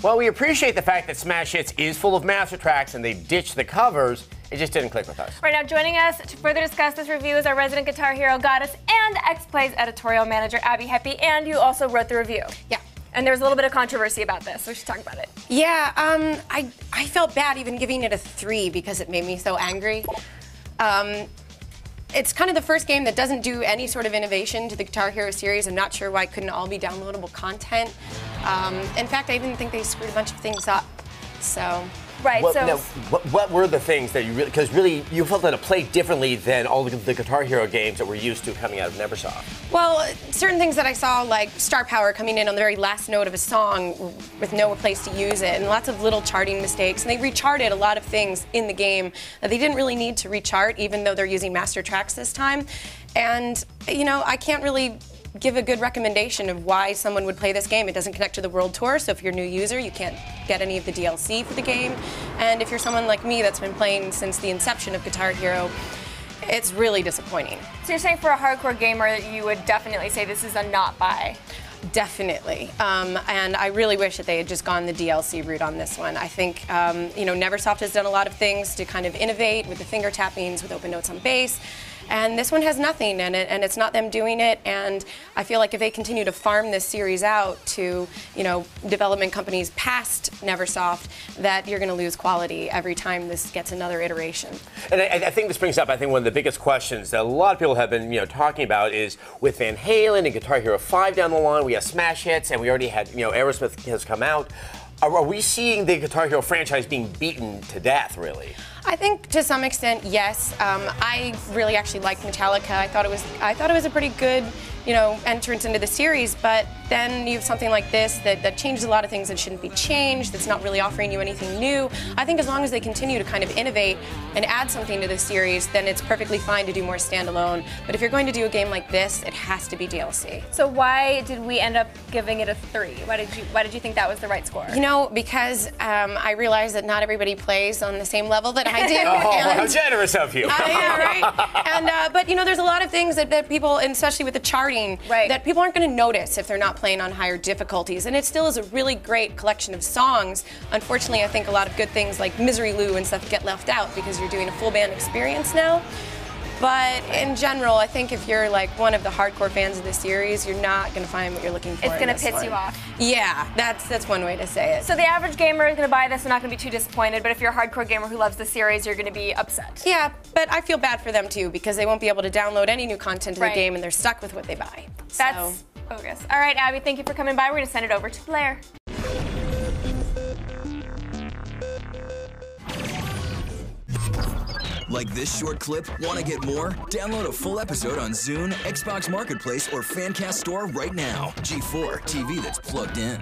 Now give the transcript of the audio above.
Well, we appreciate the fact that Smash Hits is full of master tracks and they ditched the covers. It just didn't click with us. Right now, joining us to further discuss this review is our resident Guitar Hero goddess and X-Play's editorial manager, Abby Heppy, and you also wrote the review. Yeah. And there was a little bit of controversy about this, so we should talk about it. Yeah, I felt bad even giving it a 3 because it made me so angry. It's kind of the first game that doesn't do any sort of innovation to the Guitar Hero series. I'm not sure why it couldn't all be downloadable content. In fact, I even think they screwed a bunch of things up. So. Right, Well, so. now, what were the things that you really, because really you felt that it played differently than all the Guitar Hero games that we're used to coming out of Neversoft? Well, certain things that I saw, like Star Power coming in on the very last note of a song with no place to use it, and lots of little charting mistakes. And they recharted a lot of things in the game that they didn't really need to rechart, even though they're using master tracks this time. And, you know, I can't really give a good recommendation of why someone would play this game. It doesn't connect to the World Tour, so if you're a new user, you can't get any of the DLC for the game. And if you're someone like me that's been playing since the inception of Guitar Hero, it's really disappointing. So you're saying for a hardcore gamer, you would definitely say this is a not buy? Definitely, and I really wish that they had just gone the DLC route on this one. I think, you know, Neversoft has done a lot of things to kind of innovate with the finger tappings, with open notes on bass, and this one has nothing in it, and it's not them doing it, and I feel like if they continue to farm this series out to, you know, development companies past Neversoft, that you're going to lose quality every time this gets another iteration. And I think this brings up, I think, one of the biggest questions that a lot of people have been, you know, talking about is with Van Halen and Guitar Hero 5 down the line, we have Smash Hits, and we already had, you know, Aerosmith has come out. Are we seeing the Guitar Hero franchise being beaten to death, really? I think to some extent, yes. I really actually liked Metallica. I thought it was a pretty good, you know, entrance into the series. But then you have something like this that changes a lot of things that shouldn't be changed. That's not really offering you anything new. I think as long as they continue to kind of innovate and add something to the series, then it's perfectly fine to do more standalone. But if you're going to do a game like this, it has to be DLC. So why did we end up giving it a 3? Why did you think that was the right score? You know, because I realize that not everybody plays on the same level that I do. Oh, how generous of you. Yeah, right? And, but, you know, there's a lot of things that people, and especially with the charting, right, that people aren't going to notice if they're not playing on higher difficulties. And it still is a really great collection of songs. Unfortunately, I think a lot of good things like Misery Lou and stuff get left out because you're doing a full band experience now. But in general, I think if you're like one of the hardcore fans of this series, you're not going to find what you're looking for. It's going to piss you off. Yeah, that's one way to say it. So the average gamer is going to buy this and not going to be too disappointed, but if you're a hardcore gamer who loves the series, you're going to be upset. Yeah, but I feel bad for them too because they won't be able to download any new content to the game and they're stuck with what they buy. That's bogus. All right, Abby, thank you for coming by. We're going to send it over to Blair. Like this short clip? Want to get more? Download a full episode on Zune, Xbox Marketplace, or Fancast Store right now. G4, TV that's plugged in.